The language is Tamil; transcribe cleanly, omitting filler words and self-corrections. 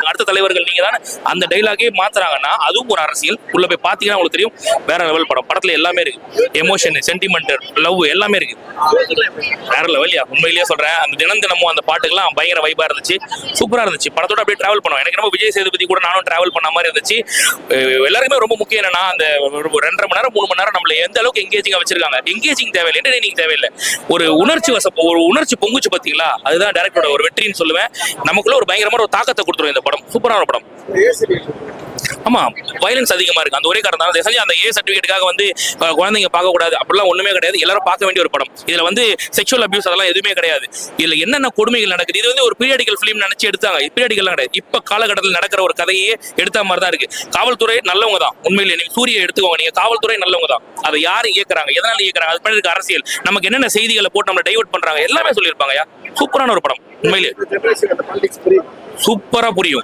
அடுத்த தலைவர்கள் நீங்க தான் அந்த டைலாகே மாத்துறாங்கன்னா அதுவும் ஒரு அரசியல். உள்ள போய் பாத்தீங்கன்னா உங்களுக்கு தெரியும் வேற லெவல் படம். படத்துல எல்லாமே இருக்கு, எமோஷன், சென்டிமெண்ட், லவ் எல்லாமே இருக்கு. வேற லெவல்யா, உண்மையிலேயே சொல்றேன். அந்த தினமும் அந்த பாட்டுக்கெல்லாம் பயங்கர வைபா இருந்துச்சு, சூப்பரா இருந்துச்சு. படத்தோட அப்படியே டிராவல் பண்ணுவோம். எனக்கு ரொம்ப விஜய் சேதுபதி கூட நானும் டிராவல் பண்ண மாதிரி இருந்துச்சு. எல்லாருமே ரொம்ப முக்கியம் என்னன்னா அந்த 2.5 மணி நேரம் 3 மணி நேரம் நம்மள எந்த அளவுக்கு எங்கேஜிங்கா வச்சிருக்காங்க. எங்கேஜிங் தேவையில்லை, என்டர்டெய்னிங் தேவையில்லை, ஒரு உணர்ச்சி பொங்குச்சு பாத்தீங்களா, அதுதான் டைரக்டரோட ஒரு வெற்றின்னு சொல்லுவேன். நமக்குள்ள ஒரு பயங்கரமான ஒரு தாக்கத்தை கொடுத்துரும் இந்த படம். சூப்பரான படம். ஆமா, வயலன்ஸ் அதிகமா இருக்கு. அந்த ஒரே காரணம் தான் அந்த ஏ சர்டிபிகேட்டுக்காக வந்து குழந்தைங்க பார்க்க கூடாது அப்படிலாம் ஒண்ணுமே கிடையாது. எல்லாரும் பார்க்க வேண்டிய ஒரு படம். இதுல வந்து செக்ஷுவல் அபியூஸ் அதெல்லாம் எதுவுமே கிடையாது. இதுல என்னென்ன கொடுமைகள் நடக்குது, இது வந்து ஒரு பீரியாடிக்கல் பிலிம் நினைச்சு எடுத்தாங்க. பீரியாடிக்கல் கிடையாது, இப்ப காலகட்டத்தில் நடக்கிற ஒரு கதையே எடுத்த மாதிரி தான் இருக்கு. காவல்துறை நல்லவங்க தான், உண்மையிலேயே. நீங்க சூரிய எடுத்துக்கோங்க, நீங்க காவல்துறை நல்லவங்க தான். அதை யாரும் இயக்குறாங்க, எதனால இயக்குறாங்க, அது பண்ணி இருக்க அரசியல், நமக்கு என்னென்ன செய்திகளை போட்டு நம்மளை டைவர்ட் பண்றாங்க எல்லாமே சொல்லியிருப்பாங்க. சூப்பரான ஒரு படம், உண்மையிலேயே சூப்பரா புரியும்.